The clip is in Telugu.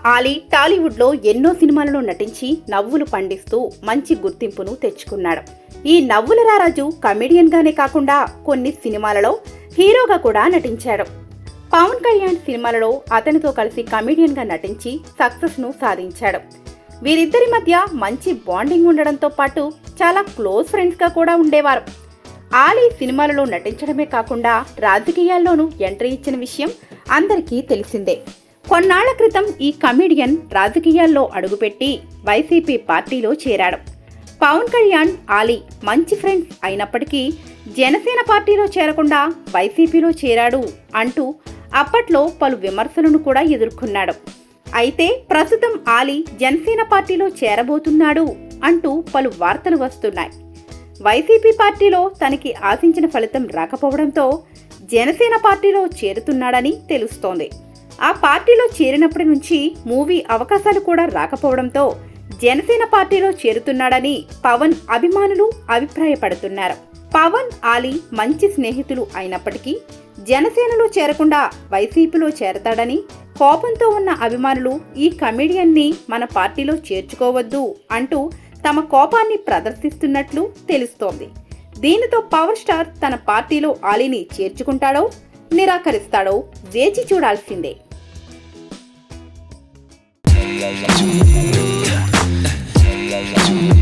ఆలీ టాలీవుడ్లో ఎన్నో సినిమాలలో నటించి నవ్వులు పండిస్తూ మంచి గుర్తింపును తెచ్చుకున్నాడు. ఈ నవ్వుల రారాజు కమెడియన్గానే కాకుండా కొన్ని సినిమాలలో హీరోగా కూడా నటించాడు. పవన్ కళ్యాణ్ సినిమాలలో అతనితో కలిసి కమెడియన్గా నటించి సక్సెస్ను సాధించాడు. వీరిద్దరి మధ్య మంచి బాండింగ్ ఉండడంతో పాటు చాలా క్లోజ్ ఫ్రెండ్స్గా కూడా ఉండేవారు. ఆలీ సినిమాలలో నటించడమే కాకుండా రాజకీయాల్లోనూ ఎంట్రీ ఇచ్చిన విషయం అందరికీ తెలిసిందే. కొన్నాళ్ల క్రితం ఈ కమెడియన్ రాజకీయాల్లో అడుగుపెట్టి వైసీపీ పార్టీలో చేరాడు. పవన్ కళ్యాణ్, ఆలీ మంచి ఫ్రెండ్స్ అయినప్పటికీ జనసేన పార్టీలో చేరకుండా వైసీపీలో చేరాడు అంటూ అప్పట్లో పలు విమర్శలను కూడా ఎదుర్కొన్నాడు. అయితే ప్రస్తుతం ఆలీ జనసేన పార్టీలో చేరబోతున్నాడు అంటూ పలు వార్తలు వస్తున్నాయి. వైసీపీ పార్టీలో తనకి ఆశించిన ఫలితం రాకపోవడంతో జనసేన పార్టీలో చేరుతున్నాడని తెలుస్తోంది. ఆ పార్టీలో చేరినప్పటి నుంచి మూవీ అవకాశాలు కూడా రాకపోవడంతో జనసేన పార్టీలో చేరుతున్నాడని పవన్ అభిమానులు అభిప్రాయపడుతున్నారు. పవన్, ఆలీ మంచి స్నేహితులు అయినప్పటికీ జనసేనలో చేరకుండా వైసీపీలో చేరతాడని కోపంతో ఉన్న అభిమానులు ఈ కమెడియన్ని మన పార్టీలో చేర్చుకోవద్దు అంటూ తమ కోపాన్ని ప్రదర్శిస్తున్నట్లు తెలుస్తోంది. దీనితో పవర్ స్టార్ తన పార్టీలో ఆలీని చేర్చుకుంటాడో నిరాకరిస్తాడో వేచి చూడాల్సిందే. La la la la